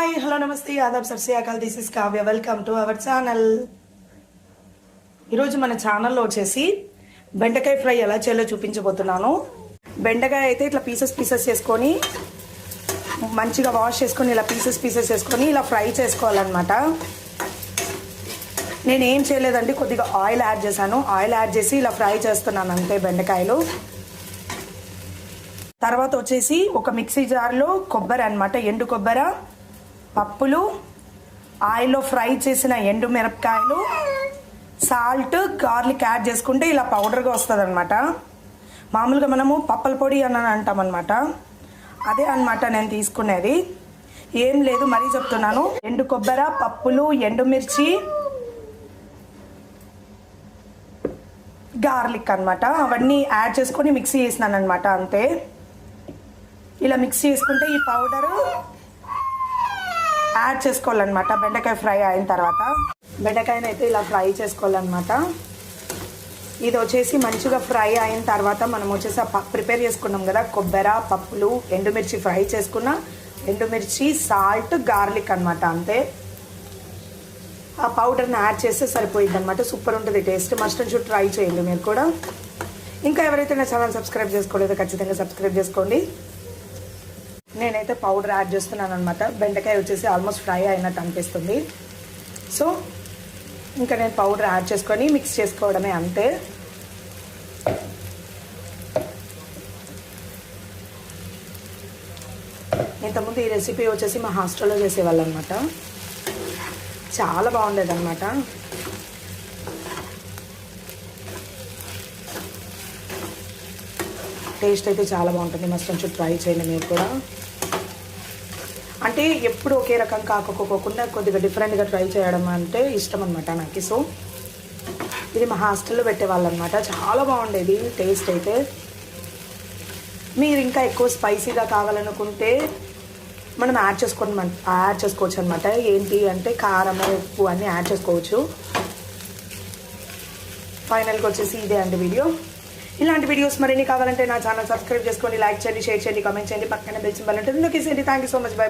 Hi hello నమస్తే ఆదాబ్ సర్ శ్రీ అకాల్ this is Kavya welcome to our channel. ఈరోజు మన ఛానల్లో వచ్చేసి బెండకాయ ఫ్రై ఎలా చేయాలో చూపించబోతున్నాను. బెండకాయ అయితే ఇట్లా పీసెస్ చేసుకొని మంచిగా వాష్ చేసుకొని ఇలా పీసెస్ చేసుకొని ఇలా ఫ్రై చేసుకోవాలన్నమాట. నేను ఏం చేయలేదండి, కొద్దిగా ఆయిల్ యాడ్ చేశాను. ఆయిల్ యాడ్ చేసి ఇలా ఫ్రై చేస్తున్నాను అంతే బెండకాయలు. తర్వాత వచ్చేసి ఒక మిక్సీ జార్లో కొబ్బరి అనమాట, ఎండు కొబ్బరి, పప్పులు, ఆయిల్లో ఫ్రై చేసిన ఎండు మిరపకాయలు, సాల్ట్, గార్లిక్ యాడ్ చేసుకుంటే ఇలా పౌడర్గా వస్తుంది అనమాట. మామూలుగా మనము పప్పల పొడి అని అంటాం అనమాట, అదే అనమాట నేను తీసుకునేది. ఏం లేదు, మరీ చెప్తున్నాను. ఎండు కొబ్బరి, పప్పులు, ఎండుమిర్చి, గార్లిక్ అనమాట, అవన్నీ యాడ్ చేసుకొని మిక్సీ చేసినాను అనమాట అంతే. ఇలా మిక్సీ చేసుకుంటే ఈ పౌడరు యాడ్ చేసుకోవాలన్నమాట. బెండకాయ ఫ్రై అయిన తర్వాత బెండకాయని అయితే ఇలా ఫ్రై చేసుకోవాలన్నమాట. ఇది వచ్చేసి మంచిగా ఫ్రై అయిన తర్వాత మనం వచ్చేసి ప్రిపేర్ చేసుకున్నాం కదా, కొబ్బరి, పప్పులు, ఎండుమిర్చి ఫ్రై చేసుకున్న ఎండుమిర్చి, సాల్ట్, గార్లిక్ అనమాట అంతే. ఆ పౌడర్ని యాడ్ చేస్తే సరిపోయింది అనమాట. సూపర్ ఉంటుంది taste. Must and should try చేయండి మీరు కూడా. ఇంకా ఎవరైతే నా ఛానల్ సబ్స్క్రైబ్ చేసుకోలేదో ఖచ్చితంగా సబ్స్క్రైబ్ చేసుకోండి. నేనైతే పౌడర్ యాడ్ చేస్తున్నాను అనమాట. బెండకాయ వచ్చేసి ఆల్మోస్ట్ ఫ్రై అయినట్టు అనిపిస్తుంది. సో ఇంకా నేను పౌడర్ యాడ్ చేసుకొని మిక్స్ చేసుకోవడమే అంతే. ఇంతకుముందు ఈ రెసిపీ వచ్చేసి మా హాస్టల్లో చేసేవాళ్ళు అనమాట. చాలా బాగుండేది అనమాట. టేస్ట్ అయితే చాలా బాగుంటుంది. మస్ట్ కొంచెం ట్రై చేయండి మీరు కూడా. అంటే ఎప్పుడు ఒకే రకం కాకపోకుండా కొద్దిగా డిఫరెంట్గా ట్రై చేయడం అంటే ఇష్టం అనమాట నాకు. సో ఇది మా హాస్టల్లో పెట్టేవాళ్ళు అనమాట. చాలా బాగుండేది టేస్ట్ అయితే. మీరు ఇంకా ఎక్కువ స్పైసీగా కావాలనుకుంటే మనం యాడ్ చేసుకోవచ్చు అనమాట. ఏంటి అంటే కారము, ఉప్పు అన్నీ యాడ్ చేసుకోవచ్చు. ఫైనల్గా వచ్చేసి ఇదే అండి వీడియో. ఇలాంటి వీడియోస్ మరిన్ని కావాలంటే నా ఛానల్ సబ్స్క్రైబ్ చేసుకోండి, లైక్ చేయండి, షేర్ చేయండి, కామెంట్ చేయండి, పక్కన బెల్ సింబల్ ఉంటుంది నొక్కేసేయండి. Thank you so much. By.